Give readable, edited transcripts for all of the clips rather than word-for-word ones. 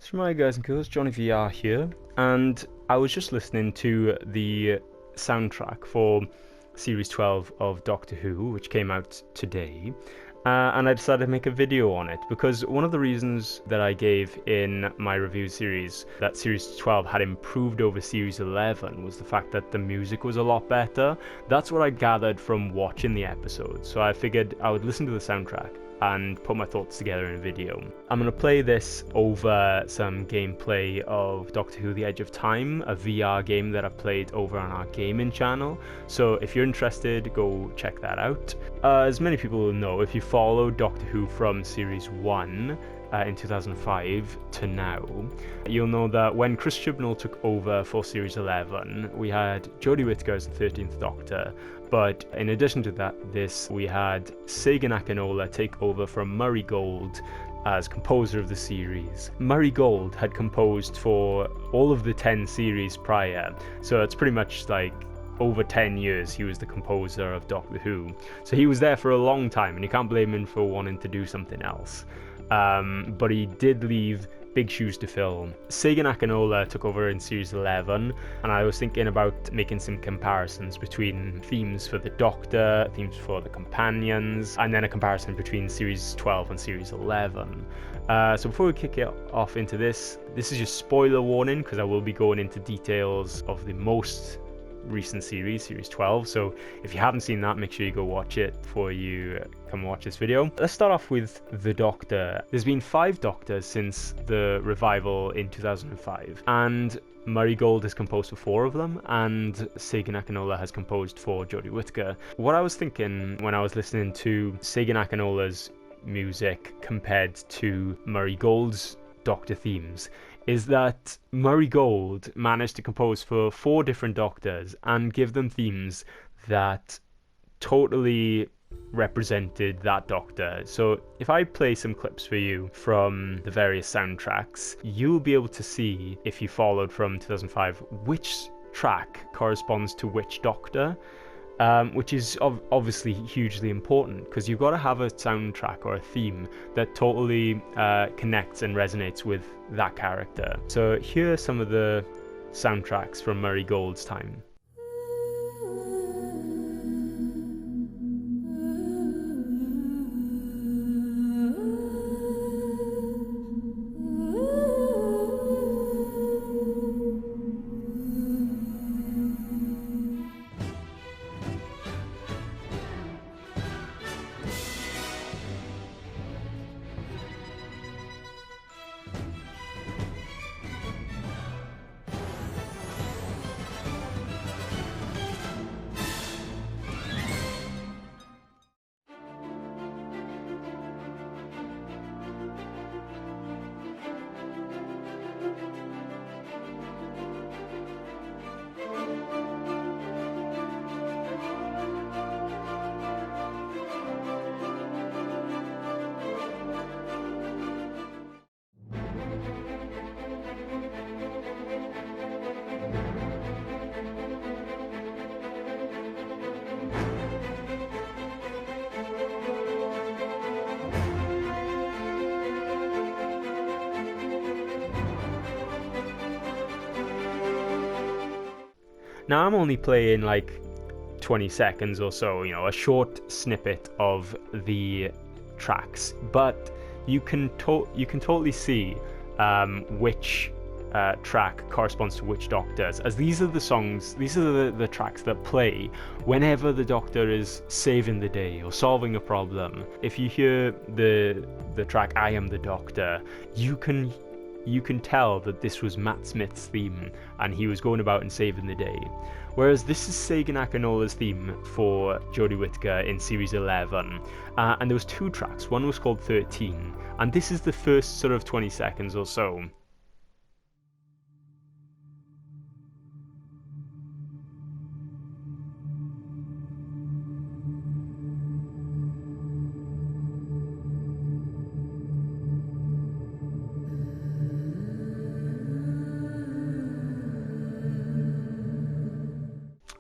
So my guys and girls, JonnyVR here, and I was just listening to the soundtrack for Series 12 of Doctor Who, which came out today, and I decided to make a video on it, because one of the reasons that I gave in my review series that Series 12 had improved over Series 11 was the fact that the music was a lot better. That's what I gathered from watching the episode, so I figured I would listen to the soundtrack and put my thoughts together in a video. I'm going to play this over some gameplay of Doctor Who The Edge of Time, a VR game that I played over on our gaming channel, so if you're interested, go check that out. As many people will know, if you follow Doctor Who from Series 1 in 2005 to now, you'll know that when Chris Chibnall took over for Series 11, we had Jodie Whittaker as the 13th Doctor, but in addition to that, we had Sagan Akinola take over from Murray Gold as composer of the series. Murray Gold had composed for all of the 10 series prior, so it's pretty much like over 10 years he was the composer of Doctor Who. So he was there for a long time, and you can't blame him for wanting to do something else. But he did leave big shoes to fill. Sagan Akinola took over in Series 11, and I was thinking about making some comparisons between themes for the Doctor, themes for the Companions, and then a comparison between Series 12 and Series 11. So before we kick it off into this is just spoiler warning, because I will be going into details of the most recent series, Series 12, so if you haven't seen that, make sure you go watch it before you come watch this video. Let's start off with the Doctor. There's been 5 Doctors since the revival in 2005, and Murray Gold has composed for 4 of them, and Sagan Akinola has composed for Jodie Whittaker. What I was thinking when I was listening to Sagan Akinola's music compared to Murray Gold's Doctor themes is that Murray Gold managed to compose for 4 different Doctors and give them themes that totally represented that Doctor. So if I play some clips for you from the various soundtracks, you'll be able to see, if you followed from 2005, which track corresponds to which Doctor. Which is obviously hugely important, because you've got to have a soundtrack or a theme that totally connects and resonates with that character. So here are some of the soundtracks from Murray Gold's time. Now I'm only playing like 20 seconds or so, you know, a short snippet of the tracks, but you can totally see which track corresponds to which Doctors, as these are the songs, these are the tracks that play whenever the Doctor is saving the day or solving a problem. If you hear the track I Am the Doctor, you can tell that this was Matt Smith's theme and he was going about and saving the day. Whereas this is Sagan Akinola's theme for Jodie Whittaker in Series 11. And there was 2 tracks. One was called 13, and this is the first sort of 20 seconds or so.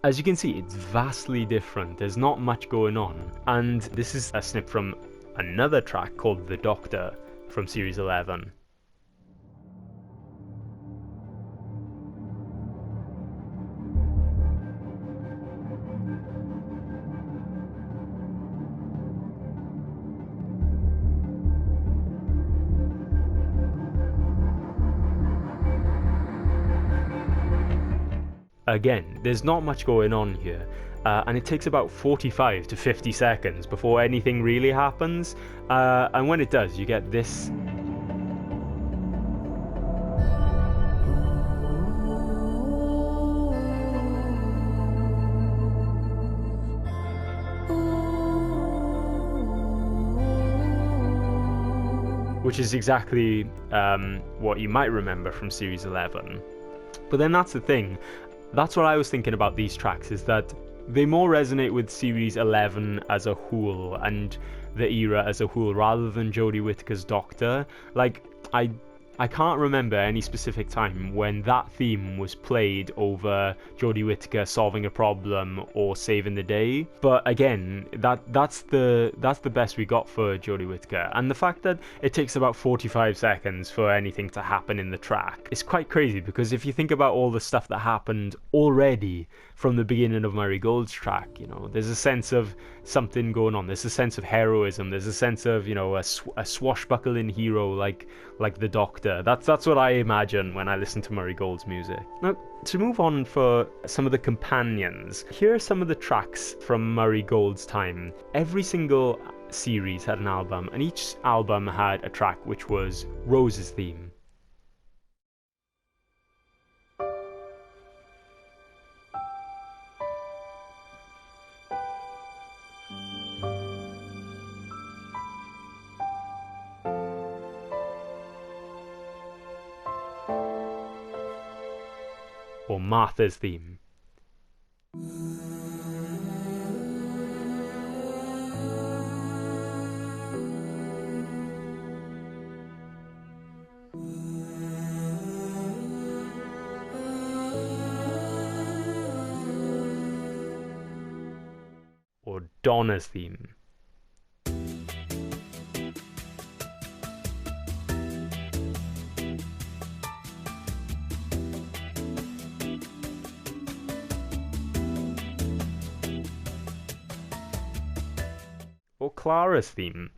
As you can see, it's vastly different. There's not much going on. And this is a snip from another track called The Doctor from Series 11. again, there's not much going on here. And it takes about 45 to 50 seconds before anything really happens. And when it does, you get this. Which is exactly what you might remember from Series 11. But then that's the thing. That's what I was thinking about these tracks, is that they more resonate with Series 11 as a whole and the era as a whole rather than Jodie Whittaker's Doctor. Like, I can't remember any specific time when that theme was played over Jodie Whittaker solving a problem or saving the day. But again, that's the best we got for Jodie Whittaker. And the fact that it takes about 45 seconds for anything to happen in the track is quite crazy, because if you think about all the stuff that happened already from the beginning of Murray Gold's track, you know, there's a sense of something going on. There's a sense of heroism. There's a sense of, you know, a swashbuckling hero like the Doctor. That's what I imagine when I listen to Murray Gold's music. Now, to move on for some of the companions, here are some of the tracks from Murray Gold's time. Every single series had an album, and each album had a track which was Rose's theme. Or Martha's theme. Or Donna's theme. Or Clara's theme.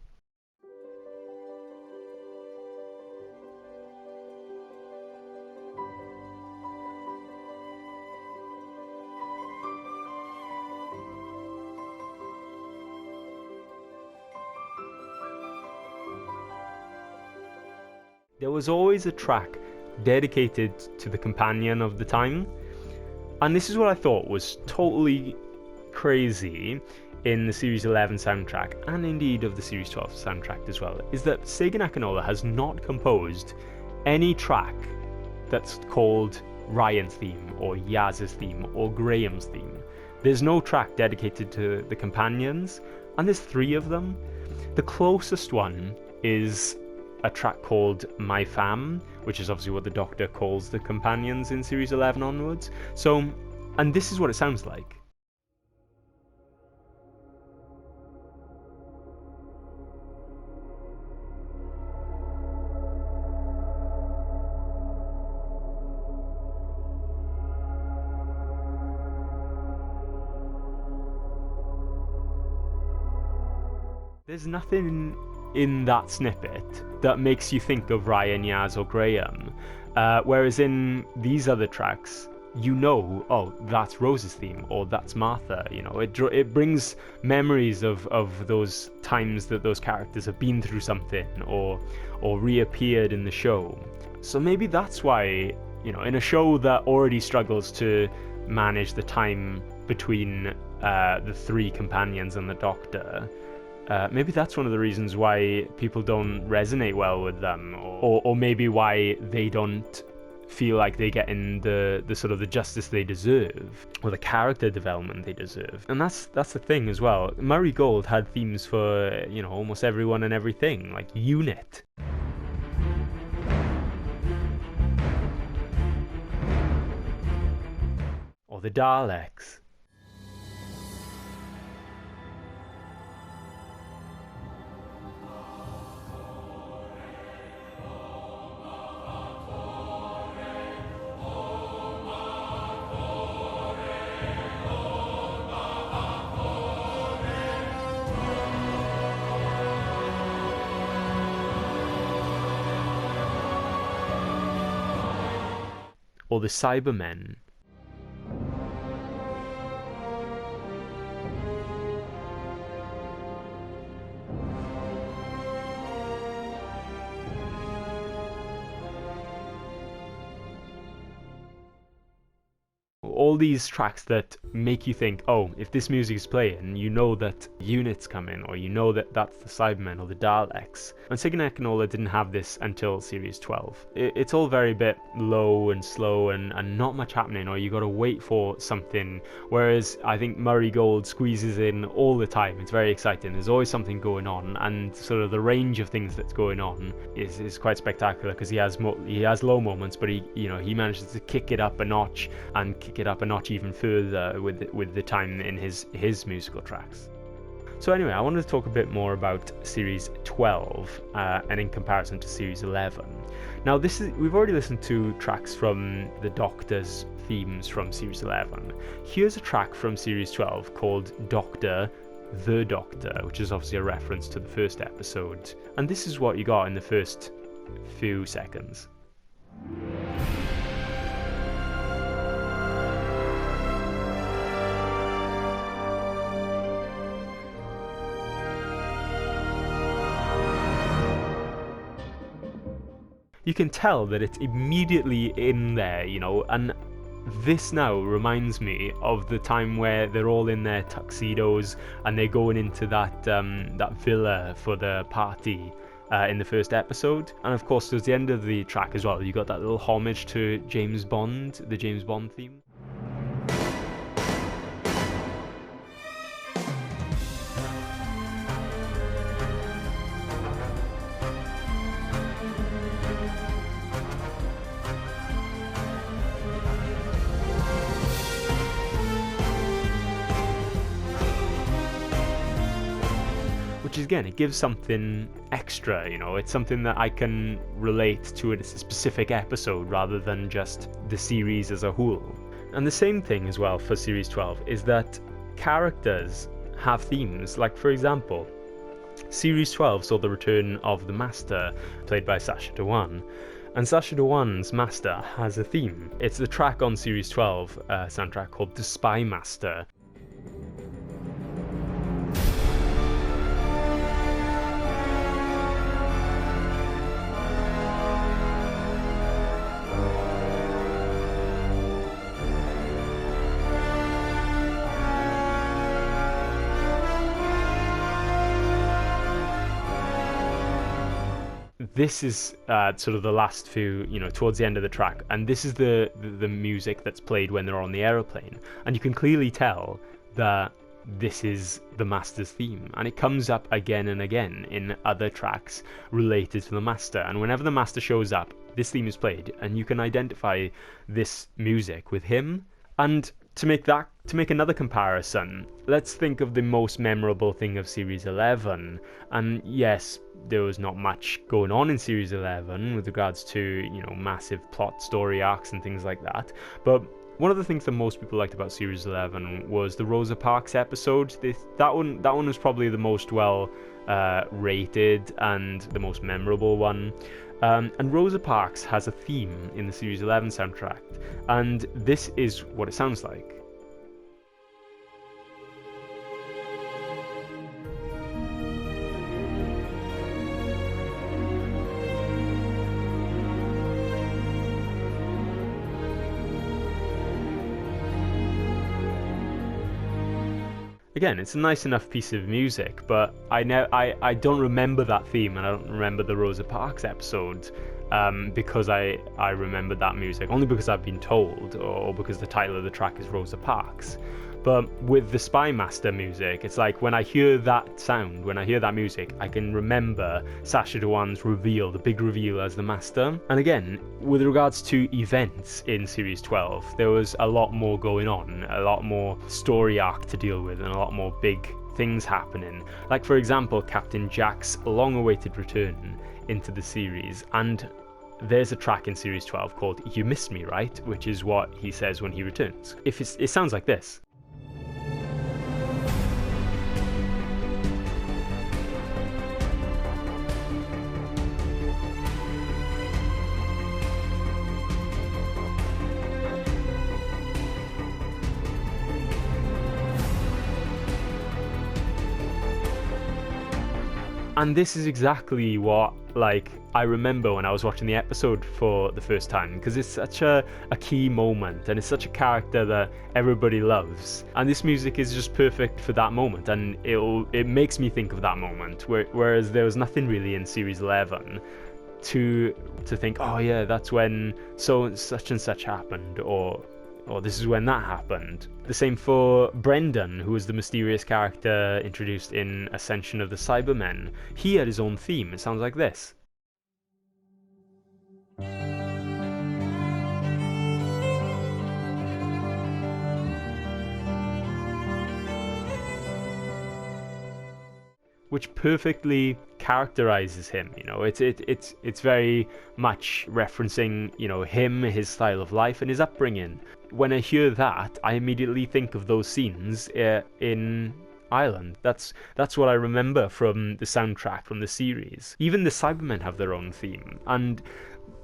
There was always a track dedicated to the companion of the time, and this is what I thought was totally crazy in the Series 11 soundtrack, and indeed of the Series 12 soundtrack as well, is that Segun Akinola has not composed any track that's called Ryan's theme, or Yaz's theme, or Graham's theme. There's no track dedicated to the companions, and there's 3 of them. The closest one is a track called My Fam, which is obviously what the Doctor calls the companions in Series 11 onwards. So, and this is what it sounds like. There's nothing in that snippet that makes you think of Ryan, Yaz, or Graham, whereas in these other tracks, you know, oh, that's Rose's theme, or that's Martha. You know, it brings memories of those times that those characters have been through something, or reappeared in the show. So maybe that's why, you know, in a show that already struggles to manage the time between the 3 companions and the Doctor, maybe that's one of the reasons why people don't resonate well with them, or maybe why they don't feel like they get in the sort of the justice they deserve, or the character development they deserve. And that's the thing as well. Murray Gold had themes for, you know, almost everyone and everything, like Unit. Or the Daleks. Or the Cybermen. all these tracks that make you think, oh, if this music is playing, you know that units come in, or you know that that's the Cybermen or the Daleks. And Sega and Ecanola didn't have this until Series 12. It's all very bit low and slow and not much happening, or you got to wait for something, whereas I think Murray Gold squeezes in all the time. It's very exciting. There's always something going on, and sort of the range of things that's going on is quite spectacular, because he has low moments, but he manages to kick it up a notch, and kick it up a notch even further with the time in his musical tracks. So anyway, I wanted to talk a bit more about Series 12 and in comparison to Series 11. Now we've already listened to tracks from the Doctor's themes from Series 11. Here's a track from Series 12 called Doctor, the Doctor, which is obviously a reference to the first episode. And this is what you got in the first few seconds. You can tell that it's immediately in there, and this now reminds me of the time where they're all in their tuxedos and they're going into that villa for the party in the first episode. And of course, towards the end of the track as well, you got that little homage to James Bond, the James Bond theme. Which again, it gives something extra, it's something that I can relate to a specific episode rather than just the series as a whole. And the same thing as well for Series 12 is that characters have themes. Like, for example, Series 12 saw the return of the Master, played by Sacha Dhawan. And Sacha Dhawan's Master has a theme. It's the track on Series 12 soundtrack called The Spy Master. This is sort of the last few, towards the end of the track, and this is the music that's played when they're on the aeroplane, and you can clearly tell that this is the Master's theme, and it comes up again and again in other tracks related to the Master, and whenever the Master shows up, this theme is played, and you can identify this music with him. And to make another comparison, let's think of the most memorable thing of Series 11. And yes, there was not much going on in Series 11 with regards to, massive plot story arcs and things like that. But one of the things that most people liked about Series 11 was the Rosa Parks episode. That one was probably the most well rated and the most memorable one. And Rosa Parks has a theme in the Series 11 soundtrack, and this is what it sounds like. Again, it's a nice enough piece of music, but I don't remember that theme, and I don't remember the Rosa Parks episode because I remembered that music only because I've been told, or because the title of the track is Rosa Parks. But with the Spy Master music, it's like when I hear that sound, when I hear that music, I can remember Sacha Dhawan's reveal, the big reveal as the Master. And again, with regards to events in Series 12, there was a lot more going on, a lot more story arc to deal with, and a lot more big things happening. Like, for example, Captain Jack's long-awaited return into the series, and there's a track in Series 12 called You Missed Me, Right? Which is what he says when he returns. It sounds like this. And this is exactly what, like, I remember when I was watching the episode for the first time, because it's such a key moment, and it's such a character that everybody loves. And this music is just perfect for that moment, and it makes me think of that moment, whereas there was nothing really in Series 11 to think, oh yeah, that's when so such and such happened, or this is when that happened. The same for Brendan, who was the mysterious character introduced in Ascension of the Cybermen. He had his own theme. It sounds like this. Which perfectly characterizes him, you know. It's very much referencing, you know, him, his style of life, and his upbringing. When I hear that, I immediately think of those scenes in Ireland. That's what I remember from the soundtrack from the series. Even the Cybermen have their own theme, and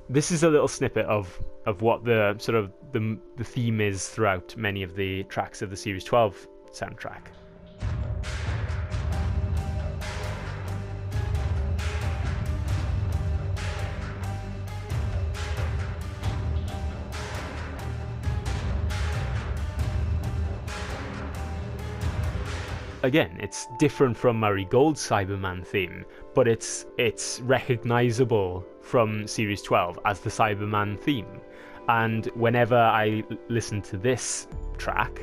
this is a little snippet of what the sort of the theme is throughout many of the tracks of the Series 12 soundtrack. Again, it's different from Murray Gold's Cyberman theme, but it's recognizable from Series 12 as the Cyberman theme. And whenever I listen to this track,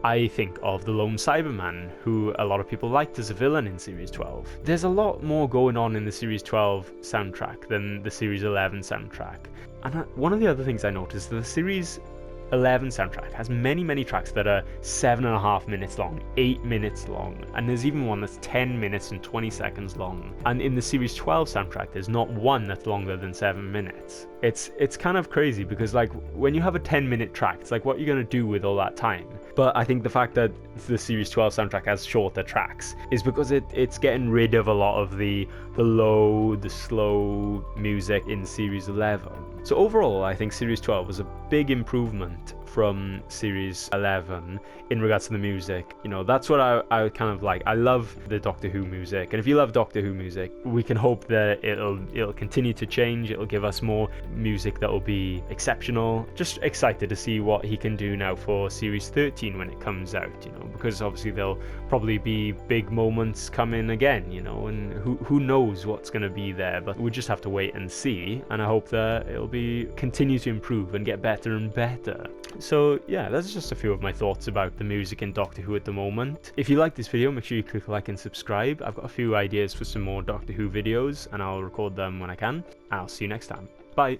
I think of the Lone Cyberman, who a lot of people liked as a villain in Series 12. There's a lot more going on in the Series 12 soundtrack than the Series 11 soundtrack. And one of the other things I noticed, the Series 11 soundtrack has many tracks that are 7.5 minutes long, 8 minutes long, and there's even one that's 10 minutes and 20 seconds long. And in the Series 12 soundtrack, there's not one that's longer than 7 minutes. It's kind of crazy, because like when you have a 10-minute track, it's like, what are you gonna do with all that time? But I think the fact that the Series 12 soundtrack has shorter tracks is because it's getting rid of a lot of the slow music in Series 11. So overall, I think Series 12 was a big improvement from Series 11 in regards to the music. You know, that's what I kind of like. I love the Doctor Who music, and if you love Doctor Who music, we can hope that it'll continue to change. It'll give us more music that will be exceptional. Just excited to see what he can do now for Series 13 when it comes out, you know, because obviously there'll probably be big moments coming again, you know, and who knows what's going to be there, but we just have to wait and see. And I hope that it'll continue to improve and get better and better. So yeah, that's just a few of my thoughts about the music in Doctor Who at the moment. If you like this video, make sure you click like and subscribe. I've got a few ideas for some more Doctor Who videos, and I'll record them when I can. I'll see you next time. Bye.